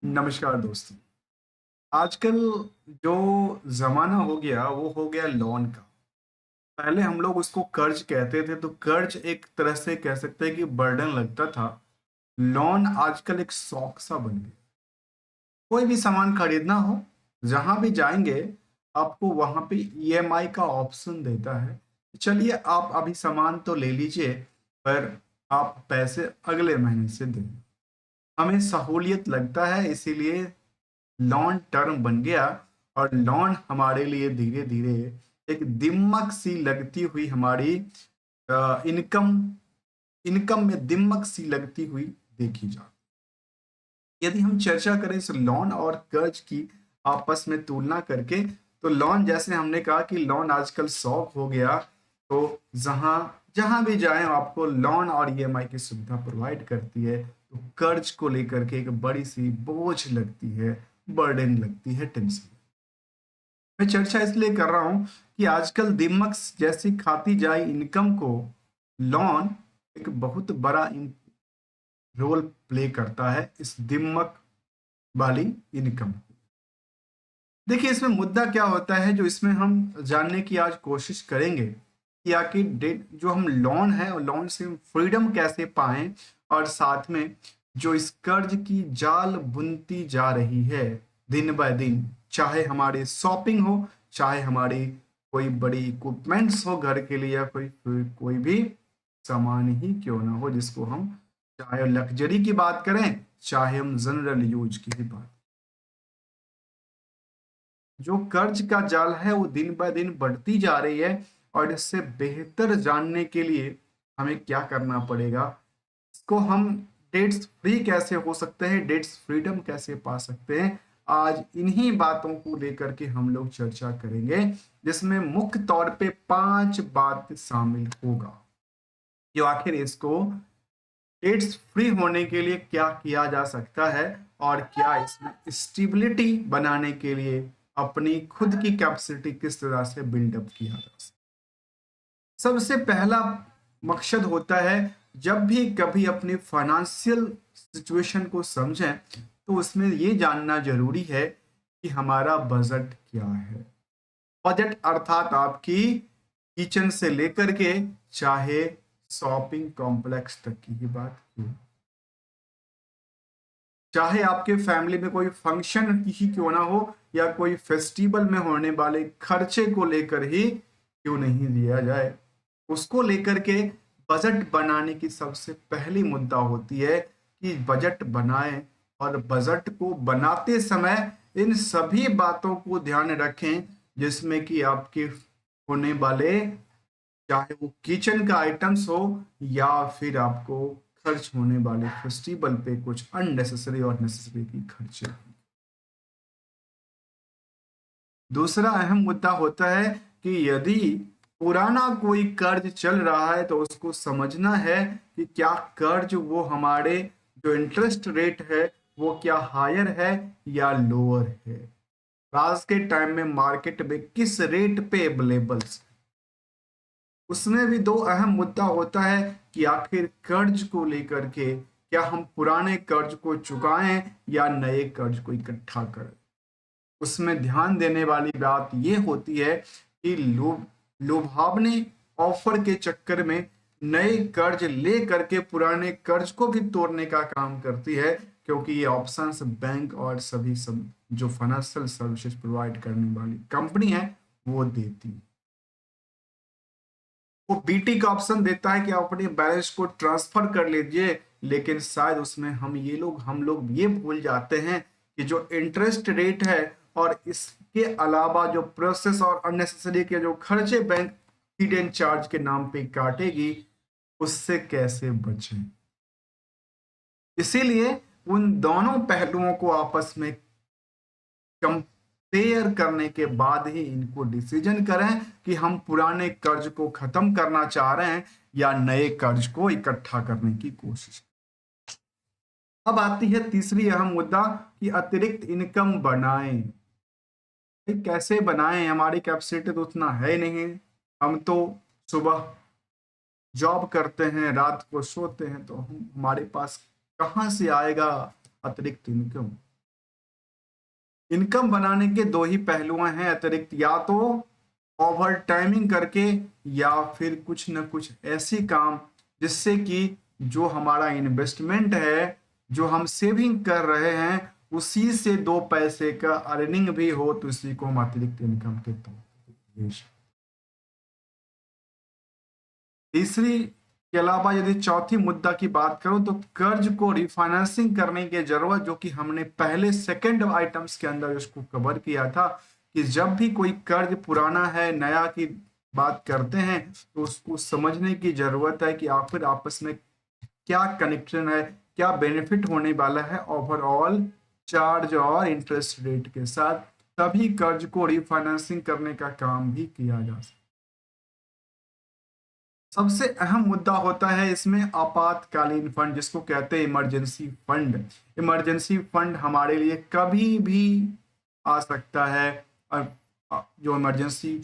नमस्कार दोस्तों। आजकल जो ज़माना हो गया वो हो गया लोन का। पहले हम लोग उसको कर्ज कहते थे, तो कर्ज एक तरह से कह सकते हैं कि बर्डन लगता था। लोन आजकल एक शौक सा बन गया। कोई भी सामान खरीदना हो, जहाँ भी जाएँगे, आपको वहाँ पे ईएमआई का ऑप्शन देता है। चलिए आप अभी सामान तो ले लीजिए, पर आप पैसे अगले महीने से दें। हमें सहूलियत लगता है, इसीलिए लॉन्ग टर्म बन गया। और लॉन हमारे लिए धीरे धीरे एक दिमक सी लगती हुई हमारी इनकम इनकम में दिमक सी लगती हुई देखी जाती। यदि हम चर्चा करें इस लॉन और कर्ज की आपस में तुलना करके, तो लॉन जैसे हमने कहा कि लॉन आजकल शौक हो गया। तो जहां जहां भी जाएं आपको लॉन और ईएमआई की सुविधा प्रोवाइड करती है, तो कर्ज को लेकर के एक बड़ी सी बोझ लगती है, बर्डन लगती है, टेंशन। मैं चर्चा इसलिए कर रहा हूं कि आजकल दिमक जैसी खाती जाए इनकम को लॉन एक बहुत बड़ा रोल प्ले करता है इस दिमक वाली इनकम। देखिए इसमें मुद्दा क्या होता है, जो इसमें हम जानने की आज कोशिश करेंगे कि आखिर डेट जो हम लोन है और लोन से फ्रीडम कैसे पाएं। और साथ में जो इस कर्ज की जाल बुनती जा रही है दिन ब दिन, चाहे हमारी शॉपिंग हो, चाहे हमारी कोई बड़ी इक्विपमेंट्स हो घर के लिए, या कोई कोई भी सामान ही क्यों ना हो, जिसको हम चाहे लग्जरी की बात करें, चाहे हम जनरल यूज की भी बात। जो कर्ज का जाल है वो दिन ब दिन बढ़ती जा रही है। और इससे बेहतर जानने के लिए हमें क्या करना पड़ेगा, इसको हम डेट्स फ्री कैसे हो सकते हैं, डेट्स फ्रीडम कैसे पा सकते हैं, आज इन्हीं बातों को लेकर के हम लोग चर्चा करेंगे, जिसमें मुख्य तौर पे 5 बात शामिल होगा। जो आखिर इसको डेट्स फ्री होने के लिए क्या किया जा सकता है, और क्या इसमें स्टेबिलिटी बनाने के लिए अपनी खुद की कैपेसिटी किस तरह से बिल्डअप किया जा सकता है। सबसे पहला मकसद होता है, जब भी कभी अपनी फाइनेंशियल सिचुएशन को समझें, तो उसमें ये जानना जरूरी है कि हमारा बजट क्या है। बजट अर्थात आपकी किचन से लेकर के चाहे शॉपिंग कॉम्प्लेक्स तक की ही बात हो, चाहे आपके फैमिली में कोई फंक्शन ही क्यों ना हो, या कोई फेस्टिवल में होने वाले खर्चे को लेकर ही क्यों नहीं लिया जाए, उसको लेकर के बजट बनाने की सबसे पहली मुद्दा होती है कि बजट बनाएं। और बजट को बनाते समय इन सभी बातों को ध्यान रखें, जिसमें कि आपके होने वाले, चाहे वो किचन का आइटम्स हो, या फिर आपको खर्च होने वाले फेस्टिवल पे कुछ अननेसेसरी और नेसेसरी की खर्चे। दूसरा अहम मुद्दा होता है कि यदि पुराना कोई कर्ज चल रहा है, तो उसको समझना है कि क्या कर्ज वो हमारे जो इंटरेस्ट रेट है वो क्या हायर है या लोअर है, आज के टाइम में मार्केट में किस रेट पे अवेलेबल। उसमें भी दो अहम मुद्दा होता है कि आखिर कर्ज को लेकर के क्या हम पुराने कर्ज को चुकाएं या नए कर्ज को इकट्ठा करें। उसमें ध्यान देने वाली बात यह होती है कि लुभावने ऑफर के चक्कर में नए कर्ज ले करके पुराने कर्ज को भी तोड़ने का काम करती है, क्योंकि ये ऑप्शंस बैंक और सभी सब जो फाइनेंशियल सर्विसेज प्रोवाइड करने वाली कंपनी है वो देती है। वो बीटी का ऑप्शन देता है कि आप अपने बैलेंस को ट्रांसफर कर लीजिए, लेकिन शायद उसमें हम लोग ये भूल जाते हैं कि जो इंटरेस्ट रेट है और इसके अलावा जो प्रोसेस और अननेसेसरी के जो खर्चे बैंक हिडन चार्ज के नाम पे काटेगी, उससे कैसे बचें। इसीलिए उन दोनों पहलुओं को आपस में कंपेयर करने के बाद ही इनको डिसीजन करें कि हम पुराने कर्ज को खत्म करना चाह रहे हैं या नए कर्ज को इकट्ठा करने की कोशिश। अब आती है तीसरी अहम मुद्दा कि अतिरिक्त इनकम बनाएं। भाई कैसे बनाएं, हमारी कैपेसिटी तो उतना है नहीं। हम तो सुबह जॉब करते हैं, रात को सोते हैं, तो हमारे पास कहाँ से आएगा अतिरिक्त इनकम। इनकम बनाने के दो ही पहलू हैं अतिरिक्त, या तो ओवर टाइमिंग करके, या फिर कुछ न कुछ ऐसी काम जिससे कि जो हमारा इन्वेस्टमेंट है, जो हम सेविंग कर रहे हैं, उसी से दो पैसे का अर्निंग भी हो, तो इसी को हम अतिरिक्त इनकम के तौर पर ले सकते हैं। तीसरी के अलावा यदि चौथी मुद्दा की बात करूं तो कर्ज को रिफाइनेंसिंग करने की जरूरत, जो कि हमने पहले सेकंड आइटम्स के अंदर इसको कवर किया था, कि जब भी कोई कर्ज पुराना है नया की बात करते हैं, तो उसको समझने की जरूरत है कि आखिर आपस में क्या कनेक्शन है, क्या बेनिफिट होने वाला है ओवरऑल चार्ज और इंटरेस्ट रेट के साथ, तभी कर्ज को रिफाइनेंसिंग करने का काम भी किया जा सकता है। सबसे अहम मुद्दा होता है इसमें आपातकालीन फंड, जिसको कहते हैं इमरजेंसी फंड। इमरजेंसी फंड हमारे लिए कभी भी आ सकता है, और जो इमरजेंसी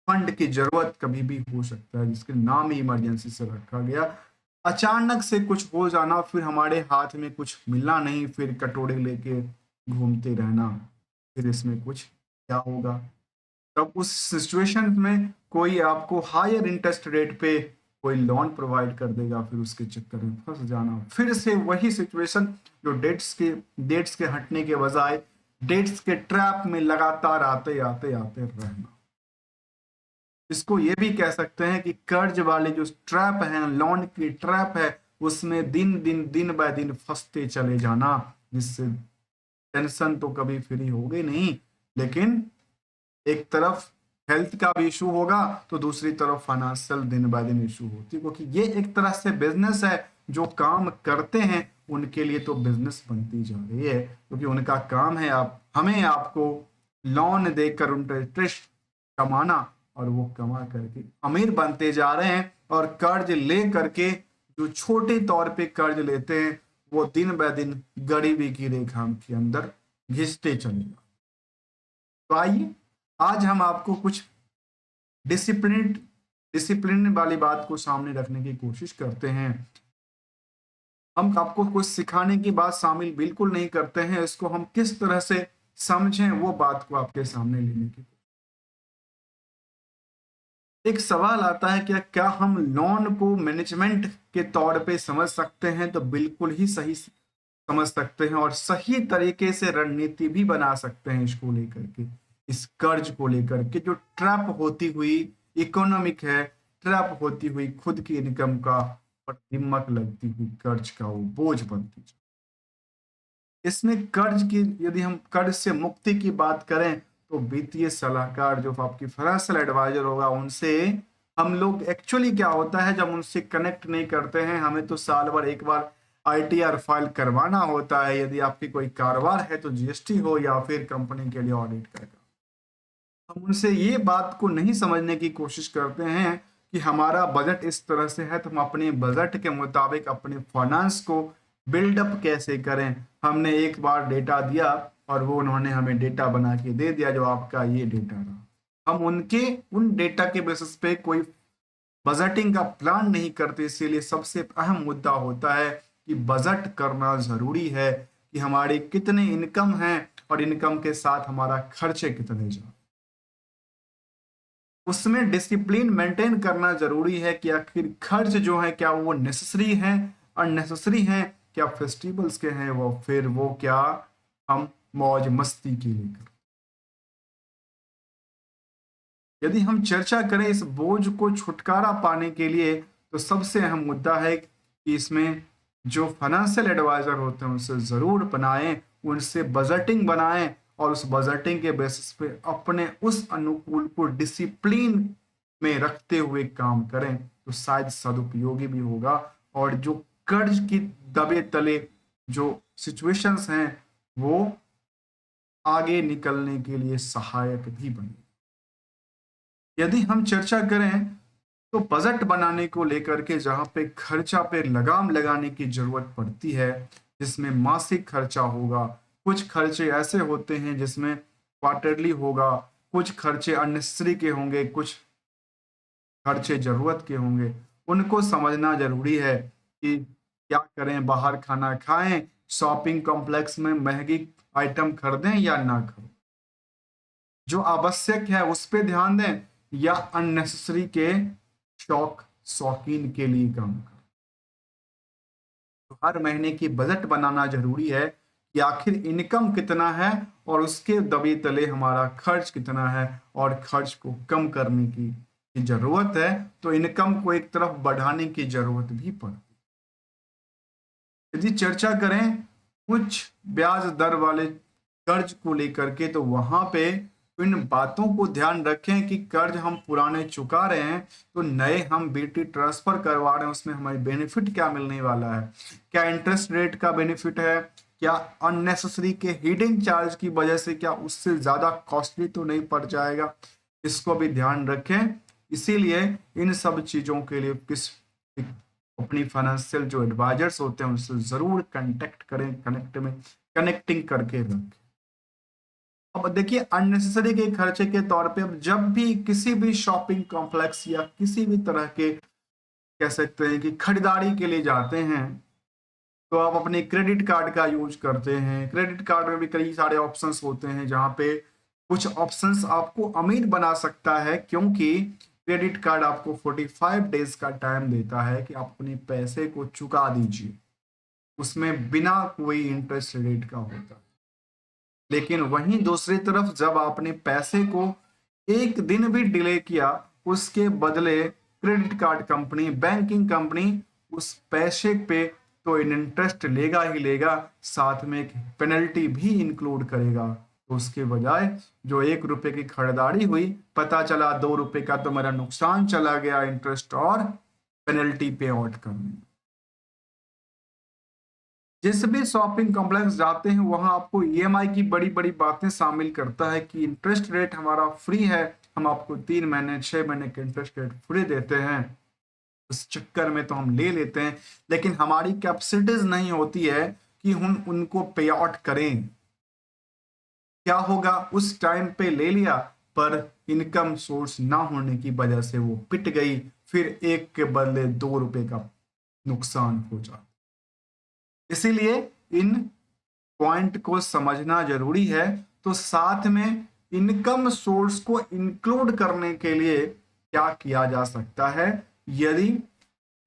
फंड की जरूरत कभी भी हो सकता है, जिसके नाम ही इमरजेंसी से रखा गया। अचानक से कुछ हो जाना, फिर हमारे हाथ में कुछ मिलना नहीं, फिर कटोरे लेके घूमते रहना, फिर इसमें कुछ क्या होगा। तब उस सिचुएशन में कोई आपको हायर इंटरेस्ट रेट पे कोई लोन प्रोवाइड कर देगा, फिर उसके चक्कर में फंस जाना, फिर से वही सिचुएशन, जो डेट्स के हटने के बजाय डेट्स के ट्रैप में लगातार आते आते आते रहना। इसको ये भी कह सकते हैं कि कर्ज वाले जो ट्रैप है, लोन की ट्रैप है, उसमें दिन बाय दिन फंसते चले जाना, जिससे टेंशन तो कभी फ्री होगी नहीं, लेकिन एक तरफ हेल्थ का भी इशू होगा, तो दूसरी तरफ फाइनेंशियल दिन बाय दिन इशू होती है, क्योंकि ये एक तरह से बिजनेस है। जो काम करते हैं उनके लिए तो बिजनेस बनती जा रही है, क्योंकि उनका काम है आप हमें आपको लोन देकर उनका इंटरेस्ट कमाना, और वो कमा करके अमीर बनते जा रहे हैं, और कर्ज ले करके जो छोटे तौर पे कर्ज लेते हैं, वो दिन ब दिन गरीबी की रेखा के अंदर घिसते चले जाते। तो आइए आज हम आपको कुछ डिसिप्लिन डिसिप्लिन वाली बात को सामने रखने की कोशिश करते हैं। हम आपको कुछ सिखाने की बात शामिल बिल्कुल नहीं करते हैं, इसको हम किस तरह से समझें वो बात को आपके सामने लेने की। एक सवाल आता है कि क्या हम लोन को मैनेजमेंट के तौर पे समझ सकते हैं, तो बिल्कुल ही सही समझ सकते हैं, और सही तरीके से रणनीति भी बना सकते हैं इसको लेकर के, इस कर्ज को लेकर के, जो ट्रैप होती हुई इकोनॉमिक है, ट्रैप होती हुई खुद की इनकम का पर दिमक लगती हुई कर्ज का वो बोझ बनती है। इसमें कर्ज की, यदि हम कर्ज से मुक्ति की बात करें, तो वित्तीय सलाहकार जो आपकी फाइनेंशियल एडवाइजर होगा, उनसे हम लोग एक्चुअली क्या होता है जब उनसे कनेक्ट नहीं करते हैं, हमें तो साल भर एक बार आईटीआर फाइल करवाना होता है, यदि आपकी कोई कारोबार है तो जीएसटी हो, या फिर कंपनी के लिए ऑडिट करेगा। हम उनसे ये बात को नहीं समझने की कोशिश करते हैं कि हमारा बजट इस तरह से है, तो हम अपने बजट के मुताबिक अपने फाइनेंस को बिल्डअप कैसे करें। हमने एक बार डेटा दिया और वो उन्होंने हमें डेटा बना के दे दिया, जो आपका ये डेटा रहा, हम उनके उन डेटा के बेसिस पे कोई बजटिंग का प्लान नहीं करते। इसीलिए सबसे अहम मुद्दा होता है कि बजट करना जरूरी है, कि हमारे कितने इनकम हैं और इनकम के साथ हमारा खर्चे कितने जा, उसमें डिसिप्लिन मेंटेन करना जरूरी है, कि आखिर खर्च जो है क्या वो नेसेसरी है, अननेसेसरी है, क्या फेस्टिवल्स के हैं वो, फिर वो क्या हम मौज मस्ती के लिए करें। यदि हम चर्चा करें इस बोझ को छुटकारा पाने के लिए, तो सबसे अहम मुद्दा है कि इसमें जो फाइनेंशियल एडवाइजर होते हैं उनसे जरूर बनाएं, उनसे बजटिंग बनाएं, और उस बजटिंग के बेसिस पे अपने उस अनुकूल को डिसिप्लिन में रखते हुए काम करें, तो शायद सदुपयोगी भी होगा, और जो कर्ज की दबे तले जो सिचुएशंस हैं, वो आगे निकलने के लिए सहायक भी बने। यदि हम चर्चा करें तो बजट बनाने को लेकर के, जहां पे खर्चा पे लगाम लगाने की जरूरत पड़ती है, जिसमें मासिक खर्चा होगा, कुछ खर्चे ऐसे होते हैं जिसमें क्वार्टरली होगा, कुछ खर्चे अननेसेसरी के होंगे, कुछ खर्चे जरूरत के होंगे, उनको समझना जरूरी है कि क्या करें, बाहर खाना खाएं शॉपिंग कॉम्प्लेक्स में महंगी आइटम खरीदें या ना खरीदें, जो आवश्यक है उस पे ध्यान दें या अननेसेसरी के शौकीन के लिए काम करें। तो हर महीने की बजट बनाना जरूरी है कि आखिर इनकम कितना है और उसके दबे तले हमारा खर्च कितना है, और खर्च को कम करने की जरूरत है, तो इनकम को एक तरफ बढ़ाने की जरूरत भी पड़ती है। यदि चर्चा करें कुछ ब्याज दर वाले कर्ज को लेकर के, तो वहां पे इन बातों को ध्यान रखें कि कर्ज हम पुराने चुका रहे हैं तो नए हम बीटी ट्रांसफर करवा रहे हैं, उसमें हमें बेनिफिट क्या मिलने वाला है, क्या इंटरेस्ट रेट का बेनिफिट है, क्या अननेसेसरी के हिडन चार्ज की वजह से क्या उससे ज्यादा कॉस्टली तो नहीं पड़ जाएगा, इसको भी ध्यान रखें। इसीलिए इन सब चीजों के लिए किस अपनी फाइनेंशियल जो एडवाइजर्स होते हैं उनसे जरूर कांटेक्ट करें, कनेक्टिंग करके रखें। अब देखिए अननेसेसरी के खर्चे के तौर पे, अब जब भी किसी भी शॉपिंग कॉम्प्लेक्स या किसी भी तरह के कह सकते हैं कि खरीदारी के लिए जाते हैं, तो आप अपने क्रेडिट कार्ड का यूज करते हैं। क्रेडिट कार्ड में भी कई सारे ऑप्शंस होते हैं, जहां पे कुछ ऑप्शंस आपको अमीर बना सकता है, क्योंकि क्रेडिट कार्ड आपको 45 डेज का टाइम देता है कि आप अपने पैसे को चुका दीजिए, उसमें बिना कोई इंटरेस्ट रेट का होता है। लेकिन वहीं दूसरी तरफ जब आपने पैसे को एक दिन भी डिले किया, उसके बदले credit card company, banking company उस पैसे पे तो इंटरेस्ट लेगा ही लेगा, साथ में एक पेनल्टी भी इंक्लूड करेगा। तो उसके बजाय जो 1 रुपए की खरीदारी हुई, पता चला 2 रुपए का तो मेरा नुकसान चला गया इंटरेस्ट और पेनल्टी पे आउट करने। जिस भी शॉपिंग कॉम्प्लेक्स जाते हैं वहां आपको ईएमआई की बड़ी बड़ी बातें शामिल करता है कि इंटरेस्ट रेट हमारा फ्री है, हम आपको 3 महीने 6 महीने के इंटरेस्ट रेट फ्री देते हैं। उस चक्कर में तो हम ले लेते हैं, लेकिन हमारी कैपेसिटीज नहीं होती है कि हम उनको पे आउट करें। क्या होगा, उस टाइम पे ले लिया पर इनकम सोर्स ना होने की वजह से वो पिट गई, फिर एक के बदले 2 रुपए का नुकसान हो जाता। इसीलिए इन पॉइंट को समझना जरूरी है। तो साथ में इनकम सोर्स को इंक्लूड करने के लिए क्या किया जा सकता है, यदि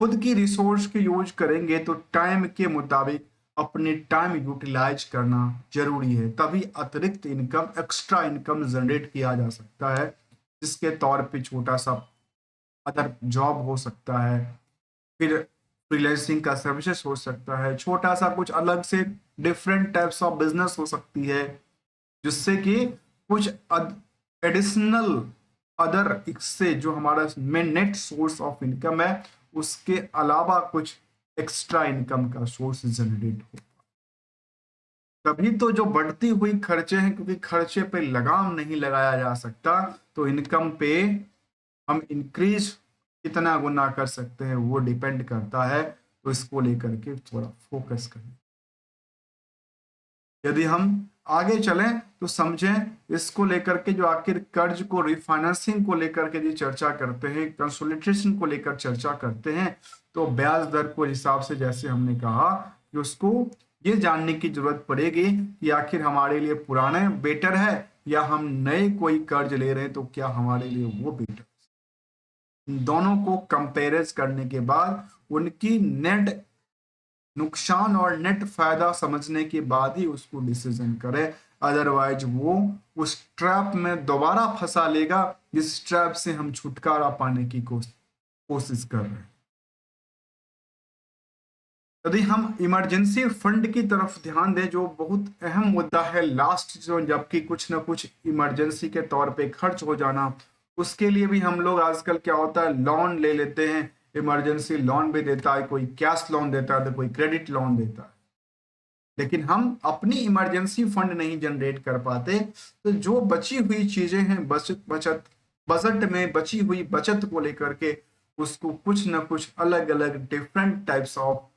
खुद की रिसोर्स के यूज करेंगे तो टाइम के मुताबिक अपने टाइम यूटिलाइज करना जरूरी है, तभी अतिरिक्त इनकम, एक्स्ट्रा इनकम जनरेट किया जा सकता है, जिसके तौर पे छोटा सा अदर जॉब हो सकता है, फिर फ्रीलांसिंग का सर्विसेज हो सकता है, छोटा सा कुछ अलग से डिफरेंट टाइप्स ऑफ बिजनेस हो सकती है, जिससे कि कुछ एडिशनल अदर इससे जो हमारा main net source of income है उसके अलावा कुछ एक्स्ट्रा इनकम का सोर्स जनरेट हो। तभी तो जो बढ़ती हुई खर्चे हैं, क्योंकि खर्चे पे लगाम नहीं लगाया जा सकता, तो इनकम पे हम इंक्रीज कितना गुना कर सकते हैं वो डिपेंड करता है। तो इसको लेकर के थोड़ा फोकस करें। यदि हम आगे चलें तो समझें इसको लेकर के, जो आखिर कर्ज को रिफाइनेंसिंग को लेकर के जो चर्चा करते हैं, कंसोलिडेशन को लेकर चर्चा करते हैं, तो ब्याज दर को हिसाब से जैसे हमने कहा कि उसको ये जानने की जरूरत पड़ेगी कि आखिर हमारे लिए पुराने बेटर है या हम नए कोई कर्ज ले रहे हैं तो क्या हमारे लिए वो बेटर। दोनों को कंपेरिज करने के बाद उनकी नेट नुकसान और नेट फायदा समझने के बाद ही उसको डिसीजन करे, अदरवाइज वो उस ट्रैप में दोबारा फंसा लेगा जिस ट्रैप से हम छुटकारा पाने की कोशिश कर रहे हैं। यदि हम इमरजेंसी फंड की तरफ ध्यान दें, जो बहुत अहम मुद्दा है लास्ट जो, जबकि कुछ ना कुछ इमरजेंसी के तौर पे खर्च हो जाना, उसके लिए भी हम लोग आजकल क्या होता है लोन ले लेते हैं। इमरजेंसी लोन भी देता है, कोई कैश लोन देता है तो कोई क्रेडिट लोन देता है, लेकिन हम अपनी इमरजेंसी फंड नहीं जनरेट कर पाते। तो जो बची हुई चीजें हैं बजट में बची हुई बचत को लेकर के उसको कुछ ना कुछ अलग अलग डिफरेंट टाइप्स ऑफ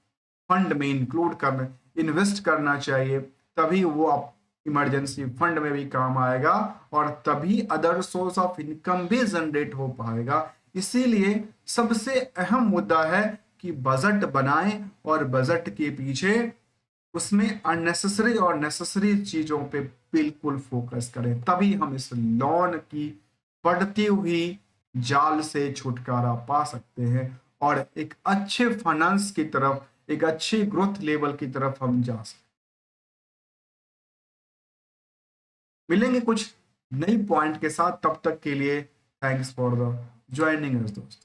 फंड में इंक्लूड करना, इन्वेस्ट करना चाहिए, तभी वो आप इमरजेंसी फंड में भी काम आएगा और तभी अदर सोर्स ऑफ इनकम भी जनरेट हो पाएगा। इसीलिए सबसे अहम मुद्दा है कि बजट बनाएं और बजट के पीछे उसमें अननेसेसरी और नेसेसरी चीजों पे बिल्कुल फोकस करें, तभी हम इस लोन की बढ़ती हुई जाल से छुटकारा पा सकते हैं और एक अच्छे फाइनेंस की तरफ, एक अच्छी ग्रोथ लेवल की तरफ हम जा सकते हैं। मिलेंगे कुछ नई पॉइंट के साथ, तब तक के लिए thanks for the joining us दोस्त।